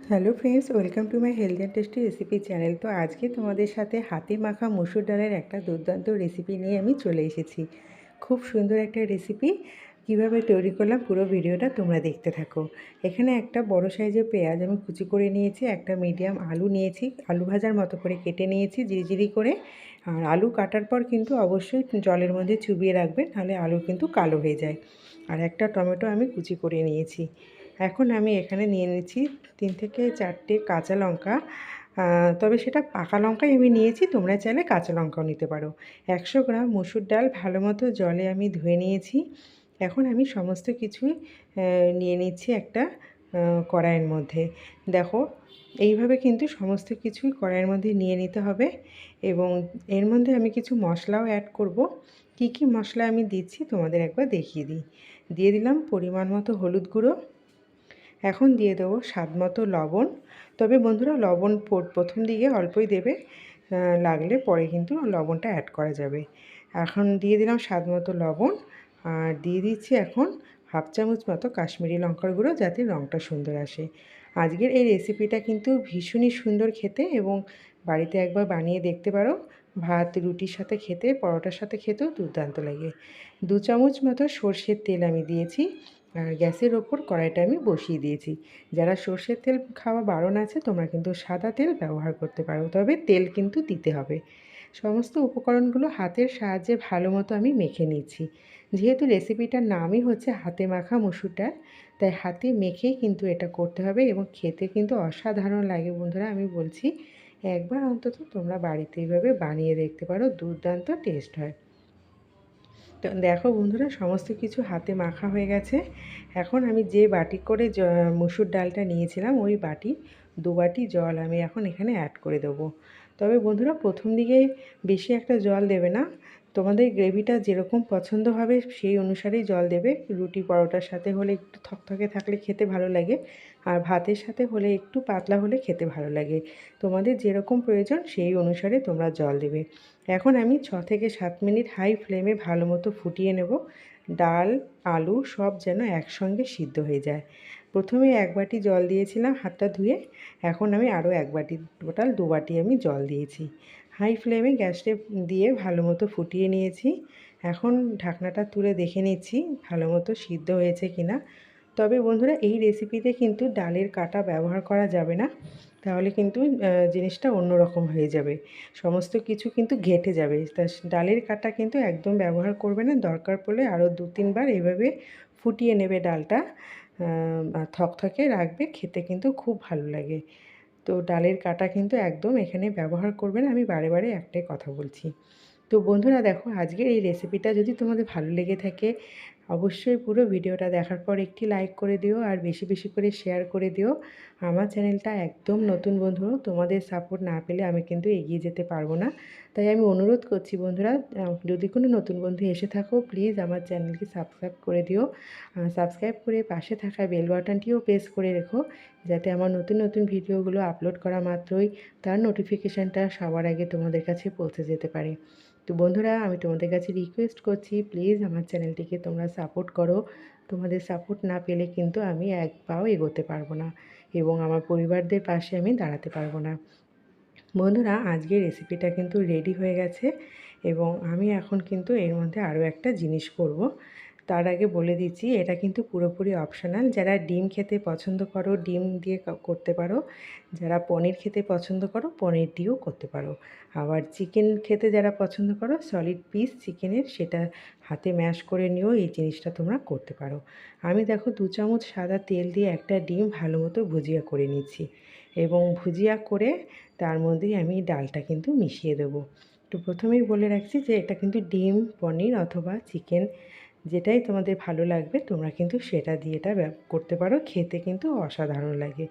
Hello friends, welcome to my healthy and tasty recipe channel. তো আজকে তোমাদের সাথে হাতে মাখা মসুর ডালের একটা দুর্দান্ত রেসিপি নিয়ে আমি চলে এসেছি। খুব সুন্দর একটা রেসিপি। কিভাবে তৈরি করলাম পুরো ভিডিওটা তোমরা দেখতে থাকো। এখানে একটা বড় সাইজের পেঁয়াজ আমি কুচি করে নিয়েছি, একটা মিডিয়াম আলু নিয়েছি, আলু ভাজার মতো করে কেটে নিয়েছি জিরি করে। আর আলু কাটার পর কিন্তু অবশ্যই জলের মধ্যে চুবিয়ে রাখবেন, নাহলে আলু কিন্তু কালো হয়ে যায়। আর একটা টমেটো আমি কুচি করে নিয়েছি। এখন আমি এখানে নিয়ে নিচ্ছি 3 থেকে 4টে কাঁচা লঙ্কা। তবে সেটা পাকা লঙ্কাই আমি নিয়েছি, তোমরা চাইলে কাঁচা লঙ্কাও নিতে পারো। 100 গ্রাম মসুর ডাল ভালো মতো জলে আমি ধুয়ে নিয়েছি। এখন আমি সমস্ত কিছুই নিয়ে নিচ্ছি একটা কড়াইয়ের মধ্যে। দেখো, এইভাবে কিন্তু সমস্ত কিছুই কড়াইয়ের মধ্যে নিয়ে নিতে হবে। এবং এর মধ্যে আমি কিছু মশলাও অ্যাড করব। কি কি মশলা আমি দিচ্ছি তোমাদের একবার দেখিয়ে দিই। দিয়ে দিলাম পরিমাণ মতো হলুদ গুঁড়ো। এখন দিয়ে দেবো স্বাদ মতো লবণ। তবে বন্ধুরা, লবণ প্রথম দিকে অল্পই দেবে, লাগলে পরে কিন্তু লবণটা অ্যাড করা যাবে। এখন দিয়ে দিলাম স্বাদ মতো লবণ। আর দিয়ে দিচ্ছি এখন হাফ চামচ মতো কাশ্মীরি লঙ্কার গুঁড়ো, যাতে রঙটা সুন্দর আসে। আজকের এই রেসিপিটা কিন্তু ভীষণই সুন্দর খেতে, এবং বাড়িতে একবার বানিয়ে দেখতে পারো। ভাত রুটির সাথে খেতে, পরোটার সাথে খেতেও দুর্দান্ত লাগে। 2 চামচ মতো সর্ষের তেল আমি দিয়েছি। আর গ্যাসের ওপর কড়াইটা আমি বসিয়ে দিয়েছি। যারা সর্ষের তেল খাওয়া বারণ আছে, তোমরা কিন্তু সাদা তেল ব্যবহার করতে পারো, তবে তেল কিন্তু দিতে হবে। সমস্ত উপকরণগুলো হাতের সাহায্যে ভালো মতো আমি মেখে নিচ্ছি। যেহেতু রেসিপিটার নামই হচ্ছে হাতে মাখা মসুর ডাল, তাই হাতে মেখেই কিন্তু এটা করতে হবে, এবং খেতে কিন্তু অসাধারণ লাগে বন্ধুরা। আমি বলছি, একবার অন্তত তোমরা বাড়িতে এইভাবে বানিয়ে দেখতে পারো, দুর্দান্ত টেস্ট হয়। তো দেখো বন্ধুরা, সমস্ত কিছু হাতে মাখা হয়ে গেছে। এখন আমি যে বাটি করে মসুর ডালটা নিয়েছিলাম, ওই বাটি 2 বাটি জল আমি এখন এখানে অ্যাড করে দেবো। তবে বন্ধুরা, প্রথম দিকে বেশি একটা জল দেবে না। তোমাদের গ্রেভিটা যেরকম পছন্দ হবে সেই অনুসারেই জল দেবে। রুটি পরোটার সাথে হলে একটু থকথকে থাকলে খেতে ভালো লাগে, আর ভাতের সাথে হলে একটু পাতলা হলে খেতে ভালো লাগে। তোমাদের যেরকম প্রয়োজন সেই অনুসারে তোমরা জল দেবে। এখন আমি 6 থেকে 7 মিনিট হাই ফ্লেমে ভালো মতো ফুটিয়ে নেব। ডাল আলু সব যেন একসঙ্গে সিদ্ধ হয়ে যায়। প্রথমে 1 বাটি জল দিয়েছিলাম হাতটা ধুয়ে, এখন আমি আরও 1 বাটি, টোটাল 2 বাটি আমি জল দিয়েছি। হাই ফ্লেমে গ্যাসটা দিয়ে ভালো মতো ফুটিয়ে নিয়েছি। এখন ঢাকনাটা তুলে দেখে নিচ্ছি ভালো মতো সিদ্ধ হয়েছে কিনা। তবে বন্ধুরা, এই রেসিপিতে কিন্তু ডালের কাটা ব্যবহার করা যাবে না, তাহলে কিন্তু জিনিসটা অন্যরকম হয়ে যাবে। সমস্ত কিছু কিন্তু ঘেঁটে যাবে। তা ডালের কাটা কিন্তু একদম ব্যবহার করবে না। দরকার পড়লে আরও 2-3 বার এভাবে ফুটিয়ে নেবে ডালটা, থকথকে রাখবে, খেতে কিন্তু খুব ভালো লাগে। তো ডালের কাটা কিন্তু একদম এখানে ব্যবহার করবে না, আমি বারে বারে একটাই কথা বলছি। তো বন্ধুরা দেখো, আজকের এই রেসিপিটা যদি তোমাদের ভালো লেগে থাকে, অবশ্যই পুরো ভিডিওটা দেখার পর একটি লাইক করে দিও, আর বেশি বেশি করে শেয়ার করে দিও। আমার চ্যানেলটা একদম নতুন বন্ধু, তোমাদের সাপোর্ট না পেলে আমি কিন্তু এগিয়ে যেতে পারবো না। তাই আমি অনুরোধ করছি বন্ধুরা, যদি কোনো নতুন বন্ধু এসে থাকো, প্লিজ আমার চ্যানেলকে সাবস্ক্রাইব করে দিও। সাবস্ক্রাইব করে পাশে থাকা বেল বাটনটিও প্রেস করে রেখো, যাতে আমার নতুন নতুন ভিডিওগুলো আপলোড করা মাত্রই তার নোটিফিকেশানটা সবার আগে তোমাদের কাছে পৌঁছে যেতে পারে। তো বন্ধুরা, আমি তোমাদের কাছে রিকোয়েস্ট করছি, প্লিজ আমার চ্যানেলটিকে তোমরা সাপোর্ট করো। তোমাদের সাপোর্ট না পেলে কিন্তু আমি এক পাও এগোতে পারবো না, এবং আমার পরিবারদের পাশে আমি দাঁড়াতে পারবো না। বন্ধুরা, আজকের রেসিপিটা কিন্তু রেডি হয়ে গেছে, এবং আমি এখন কিন্তু এর মধ্যে আরও একটা জিনিস করব। তার আগে বলে দিচ্ছি, এটা কিন্তু পুরোপুরি অপশনাল। যারা ডিম খেতে পছন্দ করো ডিম দিয়ে করতে পারো, যারা পনির খেতে পছন্দ করো পনির দিয়েও করতে পারো, আবার চিকেন খেতে যারা পছন্দ করো সলিড পিস চিকেনের সেটা হাতে ম্যাশ করে নিয়েও এই জিনিসটা তোমরা করতে পারো। আমি দেখো 2 চামচ সাদা তেল দিয়ে একটা ডিম ভালো মতো ভুজিয়া করে নিচ্ছি, এবং ভুজিয়া করে তার মধ্যেই আমি ডালটা কিন্তু মিশিয়ে দেবো। তো প্রথমেই বলে রাখছি যে এটা কিন্তু ডিম পনির অথবা চিকেন, যেটাই তোমাদের ভালো লাগবে তোমরা কিন্তু সেটা দিয়ে এটা করতে পারো, খেতে কিন্তু অসাধারণ লাগে।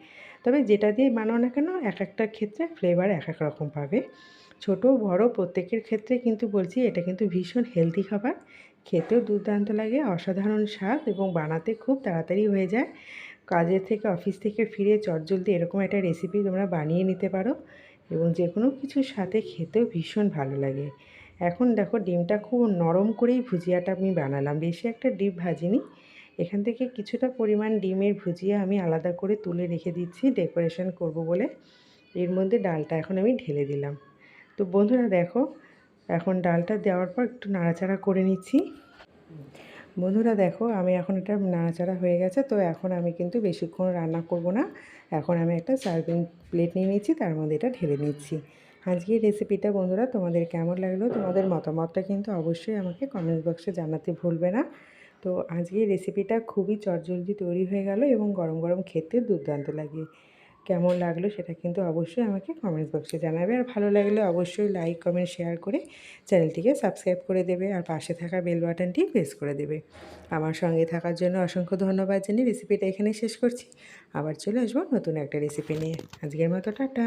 তবে যেটা দিয়ে বানাও না কেন, এক একটা ক্ষেত্রে ফ্লেভার এক এক রকম পাবে। ছোট বড় প্রত্যেকের ক্ষেত্রে কিন্তু বলছি, এটা কিন্তু ভীষণ হেলদি খাবার, খেতেও দুর্দান্ত লাগে, অসাধারণ স্বাদ, এবং বানাতে খুব তাড়াতাড়ি হয়ে যায়। কাজের থেকে অফিস থেকে ফিরে চটজলদি এরকম একটা রেসিপি তোমরা বানিয়ে নিতে পারো, এবং যে কোনো কিছুর সাথে খেতেও ভীষণ ভালো লাগে। এখন দেখো, ডিমটা খুব নরম করেই ভুজিয়াটা আমি বানালাম, বেশি একটা ডিপ ভাজিনি। এখান থেকে কিছুটা পরিমাণ ডিমের ভুজিয়া আমি আলাদা করে তুলে রেখে দিচ্ছি ডেকোরেশন করব বলে। এর মধ্যে ডালটা এখন আমি ঢেলে দিলাম। তো বন্ধুরা দেখো, এখন ডালটা দেওয়ার পর একটু নাড়াচাড়া করে নিচ্ছি। বন্ধুরা দেখো, আমি এখন এটা নাড়াচাড়া হয়ে গেছে। তো এখন আমি কিন্তু বেশিক্ষণ রান্না করব না। এখন আমি একটা সার্ভিং প্লেট নিয়ে নিচ্ছি, তার মধ্যে এটা ঢেলে নিচ্ছি। আজকের রেসিপিটা বন্ধুরা তোমাদের কেমন লাগলো, তোমাদের মতামতটা কিন্তু অবশ্যই আমাকে কমেন্ট বক্সে জানাতে ভুলবে না। তো আজকের রেসিপিটা খুবই চটজলদি তৈরি হয়ে গেল এবং গরম গরম খেতে দুর্দান্ত লাগে। কেমন লাগলো সেটা কিন্তু অবশ্যই আমাকে কমেন্ট বক্সে জানাবে। আর ভালো লাগলে অবশ্যই লাইক, কমেন্ট, শেয়ার করে চ্যানেলটিকে সাবস্ক্রাইব করে দেবে আর পাশে থাকা বেল বাটনটি প্রেস করে দেবে। আমার সঙ্গে থাকার জন্য অসংখ্য ধন্যবাদ জানিয়ে রেসিপিটা এখানেই শেষ করছি। আবার চলে আসবো নতুন একটা রেসিপি নিয়ে। আজকের মতো টাটা।